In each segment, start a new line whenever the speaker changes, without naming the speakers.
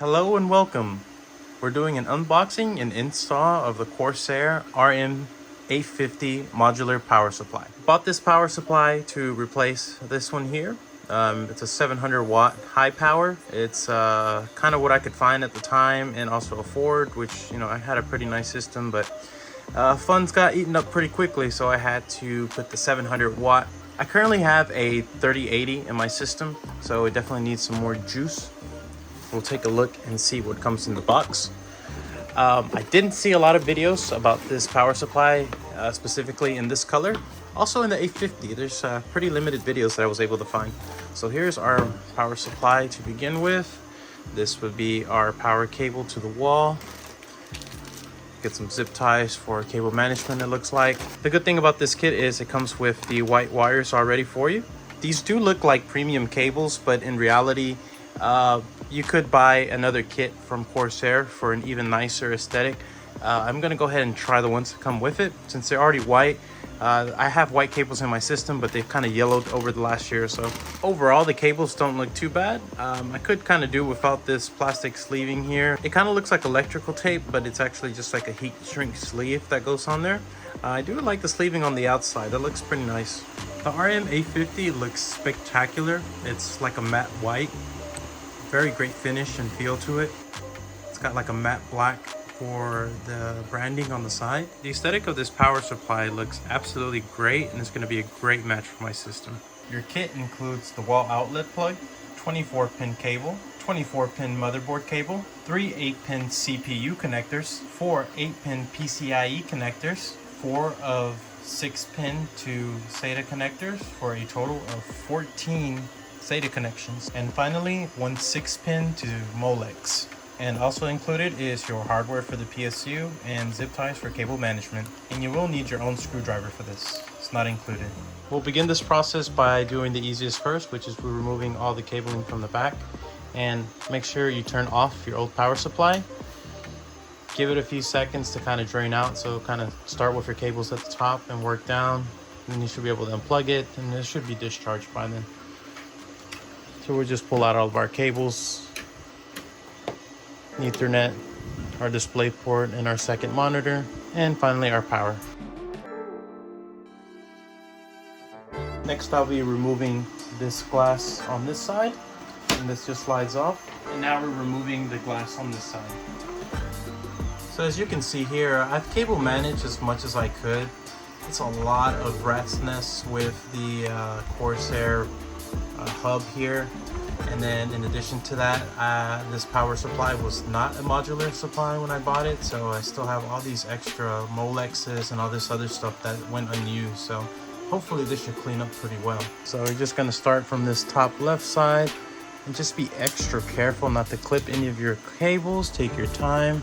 Hello and welcome. We're doing an unboxing and install of the Corsair RM850 modular power supply. Bought this power supply to replace this one here. It's a 700 watt high power. It's kind of what I could find at the time and also afford, which, I had a pretty nice system, but funds got eaten up pretty quickly, so I had to put the 700 watt. I currently have a 3080 in my system, so it definitely needs some more juice. We'll take a look and see what comes in the box. I didn't see a lot of videos about this power supply, specifically in this color. Also in the 850, there's pretty limited videos that I was able to find. So here's our power supply to begin with. This would be our power cable to the wall. Get some zip ties for cable management, it looks like. The good thing about this kit is it comes with the white wires already for you. These do look like premium cables, but in reality, you could buy another kit from Corsair for an even nicer aesthetic. I'm gonna go ahead and try the ones that come with it since they're already white. I have white cables in my system, but they've kind of yellowed over the last year or so. Overall, the cables don't look too bad. I could kind of do without this plastic sleeving here. It kind of looks like electrical tape, but it's actually just like a heat shrink sleeve that goes on there. I do like the sleeving on the outside. That looks pretty nice. The RM850 looks spectacular. It's like a matte white. Very great finish and feel to it. It's got like a matte black for the branding on the side. The aesthetic of this power supply looks absolutely great, and it's going to be a great match for my system. Your kit includes the wall outlet plug, 24-pin cable, 24-pin motherboard cable, 3 8-pin CPU connectors, 4 8-pin PCIe connectors, 4 of 6-pin to SATA connectors for a total of 14 SATA connections, and finally 1 6-pin to Molex. And also included is your hardware for the PSU and zip ties for cable management, and you will need your own screwdriver for this. It's not included. We'll begin this process by doing the easiest first, which is removing all the cabling from the back. And make sure you turn off your old power supply. Give it a few seconds to kind of drain out, so kind of start with your cables at the top and work down, and then you should be able to unplug it, and it should be discharged by then. So we'll just pull out all of our cables, Ethernet, our display port, and our second monitor, and finally our power. Next, I'll be removing this glass on this side, and this just slides off. And now we're removing the glass on this side. So as you can see here, I've cable managed as much as I could. It's a lot of rat's nests with the Corsair hub here. And then in addition to that, this power supply was not a modular supply when I bought it, so I still have all these extra Molexes and all this other stuff that went unused. So hopefully this should clean up pretty well. So we're just going to start from this top left side and just be extra careful not to clip any of your cables. Take your time.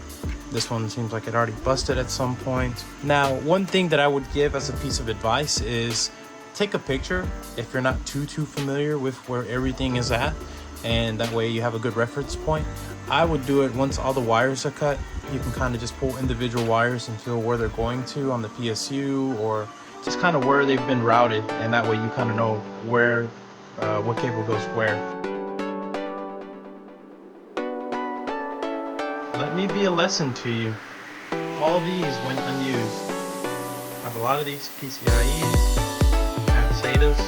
This one seems like it already busted at some point. Now, one thing that I would give as a piece of advice is take a picture if you're not too familiar with where everything is at, and that way you have a good reference point. I would do it once all the wires are cut. You can kind of just pull individual wires and feel where they're going to on the PSU, or just kind of where they've been routed, and that way you kind of know where what cable goes where. Let me be a lesson to you. All these went unused. I have a lot of these PCIEs, SATAs.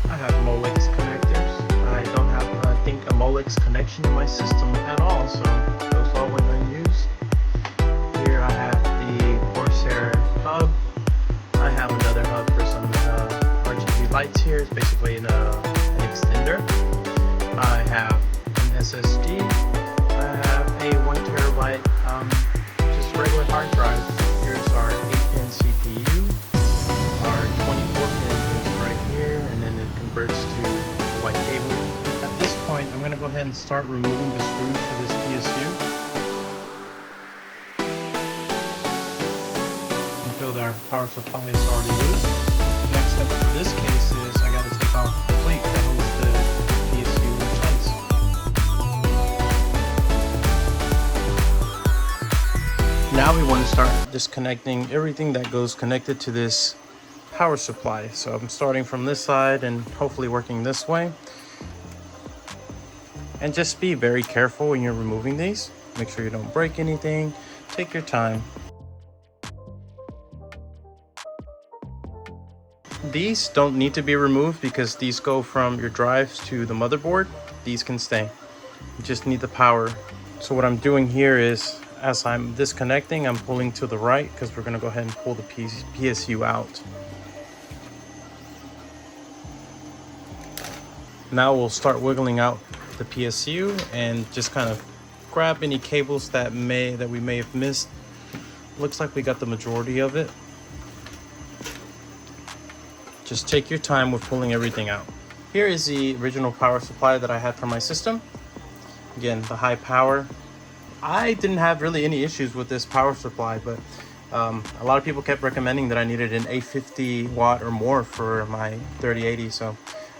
I have Molex connectors. I don't have, I think, a Molex connection in my system at all, so those all went unused. Here I have the Corsair hub. I have another hub for some RGB lights here. It's basically an extender. I have an SSD. I have a 1 terabyte, just regular hard drive. Here's our 8-pin CPU. Our 24-pin is right here, and then it converts to the white cable. At this point, I'm going to go ahead and start removing the screws for this PSU. You feel that our power supply is already loose. The next step for this case is I got to take off the plate that holds the PSU lights. Now we want to start disconnecting everything that goes connected to this power supply. So I'm starting from this side and hopefully working this way. And just be very careful when you're removing these. Make sure you don't break anything. Take your time. These don't need to be removed because these go from your drives to the motherboard. These can stay. You just need the power. So what I'm doing here is, as I'm disconnecting, I'm pulling to the right because we're gonna go ahead and pull the PSU out. Now we'll start wiggling out the PSU and just kind of grab any cables that we may have missed. Looks like we got the majority of it. Just take your time with pulling everything out. Here is the original power supply that I had for my system. Again, the high power. I didn't have really any issues with this power supply, but a lot of people kept recommending that I needed an 850 watt or more for my 3080. So,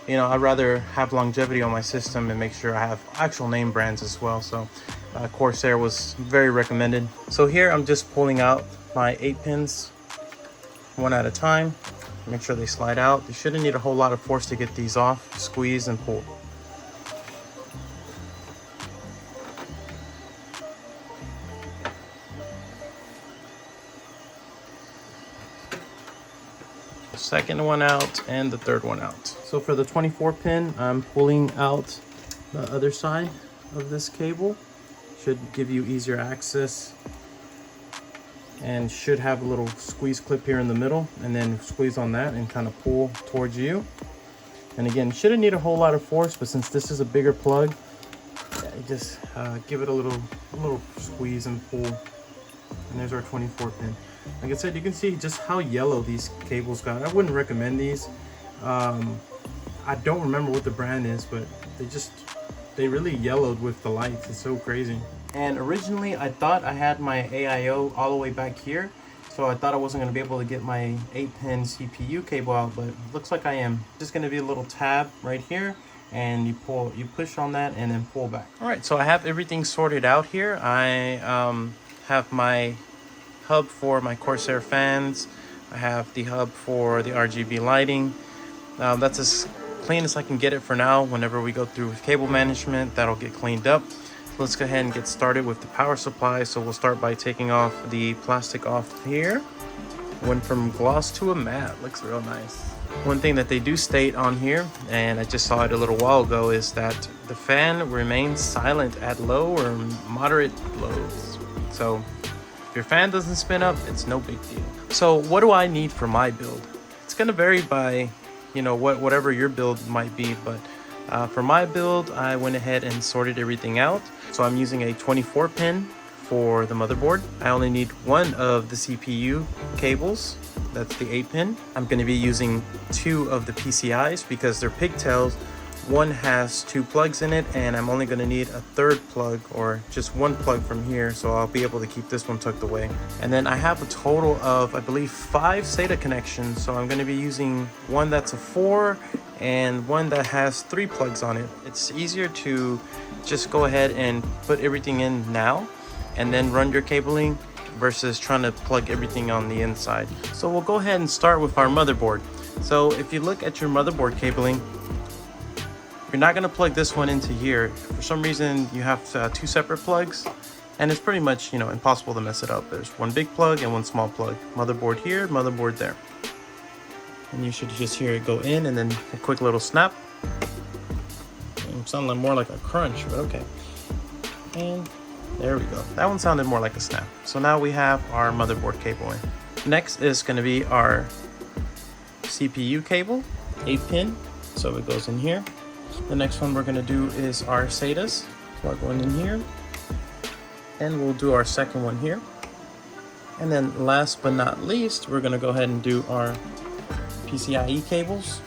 you know, I'd rather have longevity on my system and make sure I have actual name brands as well. So Corsair was very recommended. So here I'm just pulling out my 8 pins one at a time. Make sure they slide out. You shouldn't need a whole lot of force to get these off. Squeeze and pull. Second one out and the third one out. So for the 24 pin, I'm pulling out the other side of this cable. Should give you easier access. And should have a little squeeze clip here in the middle, and then squeeze on that and kind of pull towards you. And again, shouldn't need a whole lot of force, but since this is a bigger plug, just give it a little squeeze and pull. And there's our 24 pin. Like I said, you can see just how yellow these cables got. I wouldn't recommend these. I don't remember what the brand is, but they really yellowed with the lights. It's so crazy. And originally I thought I had my AIO all the way back here, so I thought I wasn't going to be able to get my 8-pin CPU cable out, but it looks like I am. Just going to be a little tab right here, and you push on that and then pull back. All right, so I have everything sorted out here. I have my hub for my Corsair fans. I have the hub for the RGB lighting. That's as clean as I can get it for now. Whenever we go through cable management, that'll get cleaned up. Let's go ahead and get started with the power supply. So we'll start by taking off the plastic off here. Went from gloss to a matte. Looks real nice. One thing that they do state on here, and I just saw it a little while ago, is that the fan remains silent at low or moderate loads. So if your fan doesn't spin up, it's no big deal. So what do I need for my build? It's gonna vary by, you know, whatever your build might be, but for my build, I went ahead and sorted everything out. So I'm using a 24 pin for the motherboard. I only need one of the CPU cables. That's the 8 pin. I'm going to be using 2 of the PCIs because they're pigtails. One has 2 plugs in it, and I'm only going to need a third plug, or just one plug from here, so I'll be able to keep this one tucked away. And then I have a total of, I believe, 5 SATA connections, so I'm going to be using one that's a 4 and one that has 3 plugs on it. It's easier to just go ahead and put everything in now and then run your cabling versus trying to plug everything on the inside. So we'll go ahead and start with our motherboard. So if you look at your motherboard cabling, you're not going to plug this one into here. For some reason, you have 2 separate plugs, and it's pretty much, you know, impossible to mess it up. There's one big plug and one small plug. Motherboard here, motherboard there. And you should just hear it go in, and then a quick little snap. It sounded more like a crunch, but okay. And there we go. That one sounded more like a snap. So now we have our motherboard cable in. Next is going to be our CPU cable, 8 pin. So it goes in here. The next one we're going to do is our SATAs. Plug one in here. And we'll do our second one here. And then last but not least, we're going to go ahead and do our PCIe cables.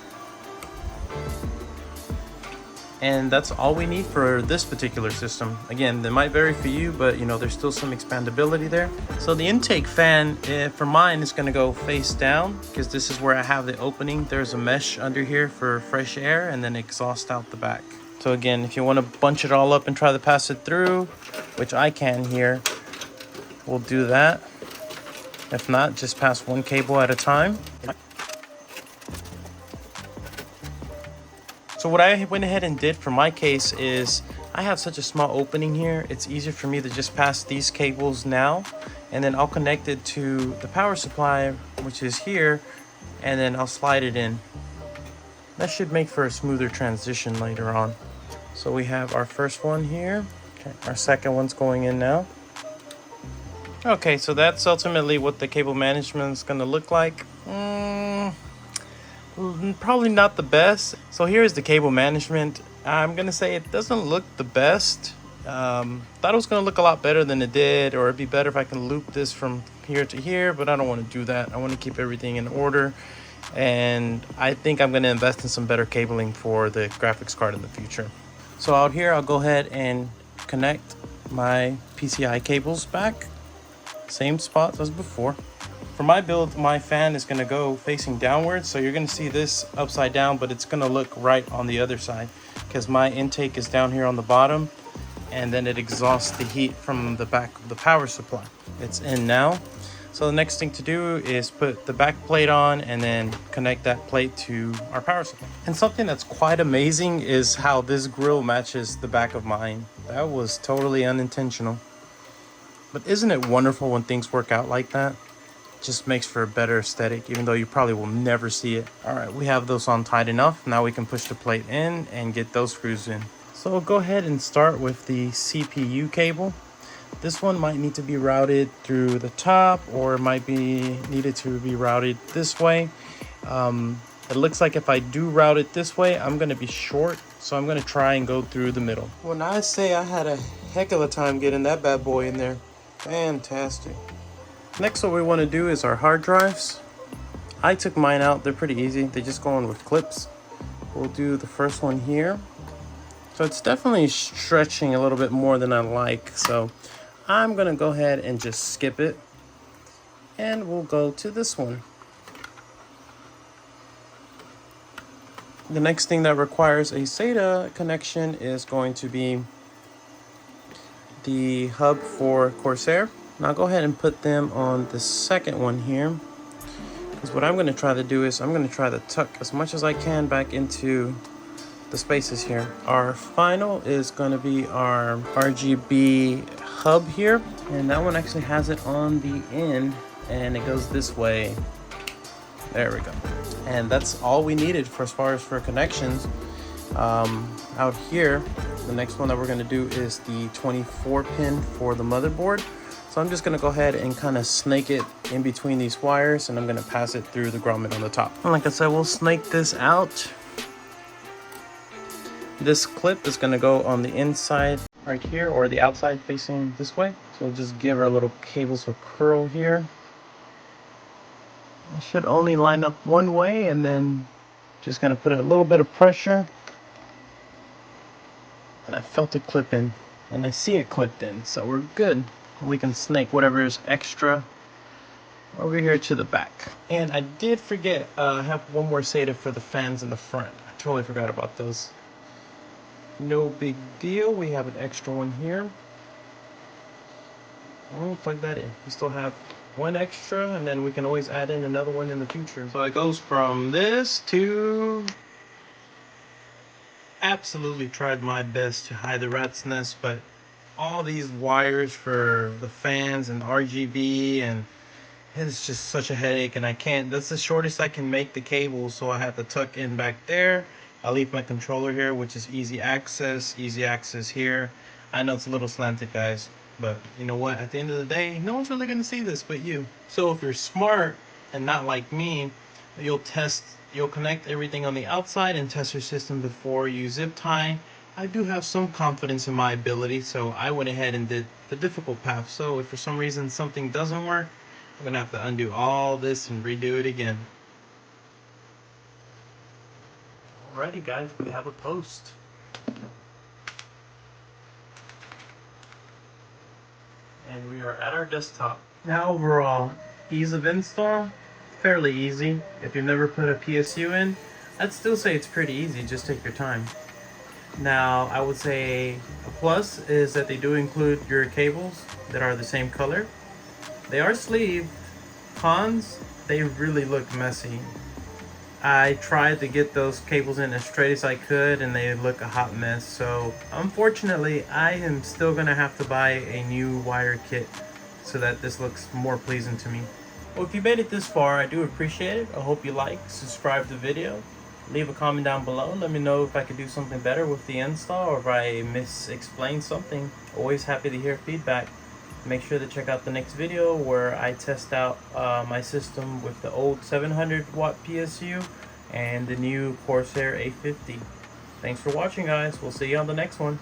And that's all we need for this particular system. Again, they might vary for you, but you know, there's still some expandability there. So the intake fan for mine is gonna go face down because this is where I have the opening. There's a mesh under here for fresh air and then exhaust out the back. So again, if you wanna bunch it all up and try to pass it through, which I can here, we'll do that. If not, just pass one cable at a time. So what I went ahead and did for my case is I have such a small opening here, it's easier for me to just pass these cables now, and then I'll connect it to the power supply, which is here, and then I'll slide it in. That should make for a smoother transition later on. So we have our first one here. Okay, our second one's going in now. Okay, so that's ultimately what the cable management is going to look like. Probably not the best. So here's the cable management. I'm going to say it doesn't look the best. Thought it was going to look a lot better than it did, or it'd be better if I can loop this from here to here, but I don't want to do that. I want to keep everything in order. And I think I'm going to invest in some better cabling for the graphics card in the future. So out here, I'll go ahead and connect my PCI cables back. Same spots as before. For my build, my fan is going to go facing downwards, so you're going to see this upside down, but it's going to look right on the other side because my intake is down here on the bottom, and then it exhausts the heat from the back of the power supply. It's in now. So the next thing to do is put the back plate on and then connect that plate to our power supply. And something that's quite amazing is how this grill matches the back of mine. That was totally unintentional. But isn't it wonderful when things work out like that? Just makes for a better aesthetic, even though you probably will never see it. All right, we have those on tight enough. Now we can push the plate in and get those screws in. So we'll go ahead and start with the CPU cable. This one might need to be routed through the top, or it might be needed to be routed this way. It looks like if I do route it this way, I'm gonna be short, so I'm gonna try and go through the middle. When I say I had a heck of a time getting that bad boy in there, fantastic. Next, what we want to do is our hard drives. I took mine out. They're pretty easy. They just go on with clips. We'll do the first one here. So it's definitely stretching a little bit more than I like. So I'm going to go ahead and just skip it. And we'll go to this one. The next thing that requires a SATA connection is going to be the hub for Corsair. Now go ahead and put them on the second one here, because what I'm going to try to do is I'm going to try to tuck as much as I can back into the spaces here. Our final is going to be our RGB hub here, and that one actually has it on the end, and it goes this way. There we go. And that's all we needed for as far as for connections. Out here, the next one that we're going to do is the 24 pin for the motherboard. So I'm just going to go ahead and kind of snake it in between these wires, and I'm going to pass it through the grommet on the top. And like I said, we'll snake this out. This clip is going to go on the inside right here, or the outside facing this way. So we'll just give our little cables a curl here. It should only line up one way, and then just going to put a little bit of pressure. And I felt it clip in, and I see it clipped in, so we're good. We can snake whatever is extra over here to the back. And I did forget, I have one more SATA for the fans in the front. I totally forgot about those. No big deal. We have an extra one here. We'll plug that in. We still have one extra, and then we can always add in another one in the future. So it goes from this to... Absolutely tried my best to hide the rat's nest, but all these wires for the fans and RGB, and it's just such a headache, and I can't, that's the shortest I can make the cable, so I have to tuck in back there. I'll leave my controller here, which is easy access here. I know it's a little slanted, guys, but you know what, at the end of the day, no one's really going to see this but you. So if you're smart and not like me, you'll connect everything on the outside and test your system before you zip tie. I do have some confidence in my ability, so I went ahead and did the difficult path. So if for some reason something doesn't work, I'm gonna have to undo all this and redo it again. Alrighty guys, we have a post. And we are at our desktop. Now overall, ease of install, fairly easy. If you've never put a PSU in, I'd still say it's pretty easy, just take your time. Now, I would say a plus is that they do include your cables that are the same color. They are sleeved. Cons, they really look messy. I tried to get those cables in as straight as I could and they look a hot mess. So unfortunately, I am still gonna have to buy a new wire kit so that this looks more pleasing to me. Well, if you made it this far, I do appreciate it. I hope you like, subscribe to the video, leave a comment down below. Let me know if I could do something better with the install or if I mis-explained something. Always happy to hear feedback. Make sure to check out the next video where I test out my system with the old 700 watt PSU and the new Corsair A50. Thanks for watching, guys. We'll see you on the next one.